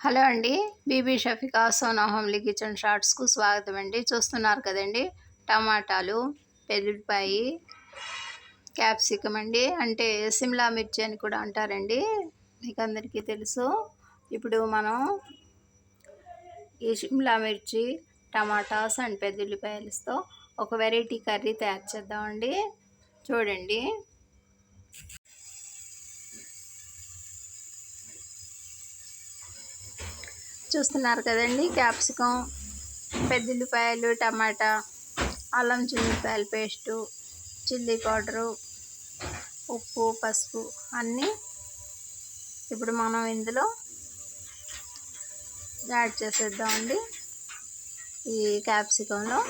Hello అండి. Bibi Shafika Sona homely kitchen షార్ట్స్కు స్వాగతం అండి. చూస్తున్నారు కదండి, టమాటాలు, వెల్లుల్లిపాయి, క్యాప్సికమ్ అండి, అంటే సిమ్లా మిర్చి అని కూడా అంటారండి, మీకు అందరికీ తెలుసు. ఇప్పుడు మనం ఈ సిమ్లా మిర్చి, టమాటాస్ అండ్ వెల్లుల్లిపాయలతో ఒక వెరైటీ కర్రీ తయారు చేద్దామండి. చూడండి. చూస్తున్నారు కదండి, క్యాప్సికం, పెద్దుల్లిపాయలు, టమాటా, అల్లం చిన్నుపాయల పేస్టు, చిల్లీ పౌడరు, ఉప్పు, పసుపు అన్నీ ఇప్పుడు మనం ఇందులో యాడ్ చేసేద్దామండి. ఈ క్యాప్సికంలో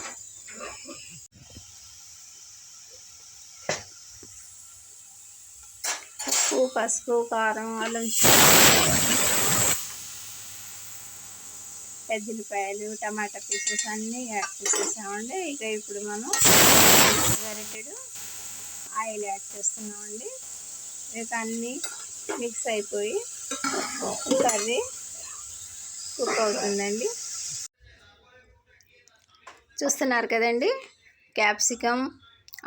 ఉప్పు, పసుపు, కారం, అల్లం, పెద్దుల్లిపాయలు, టమాటా పీసెస్ అన్నీ యాడ్ చేసేసామండి. ఇప్పుడు మనం గరిటెడు ఆయిల్ యాడ్ చేస్తున్నామండి. ఇక అన్నీ మిక్స్ అయిపోయి కర్రీ కుక్ అవుతుందండి. చూస్తున్నారు కదండి, క్యాప్సికమ్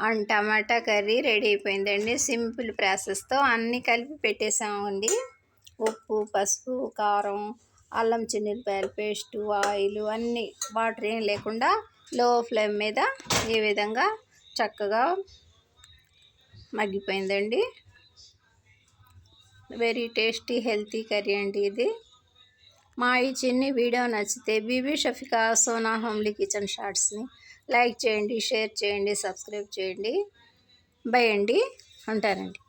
అండ్ టమాటా కర్రీ రెడీ అయిపోయిందండి. సింపుల్ ప్రాసెస్తో అన్నీ కలిపి పెట్టేసామండి. ఉప్పు, పసుపు, కారం, అల్లం చిన్నుపాయల పేస్టు, ఆయిల్ అన్నీ వాటర్ ఏం లేకుండా లో ఫ్లేమ్ మీద ఈ విధంగా చక్కగా మగ్గిపోయిందండి. వెరీ టేస్టీ హెల్తీ కర్రీ అండి ఇది. మా ఈ చిన్ని వీడియో నచ్చితే బీబీ షఫికా సోనా హోమ్లీ కిచెన్ షార్ట్స్ని లైక్ చేయండి, షేర్ చేయండి, సబ్స్క్రైబ్ చేయండి. బై అండి, ఉంటానండి.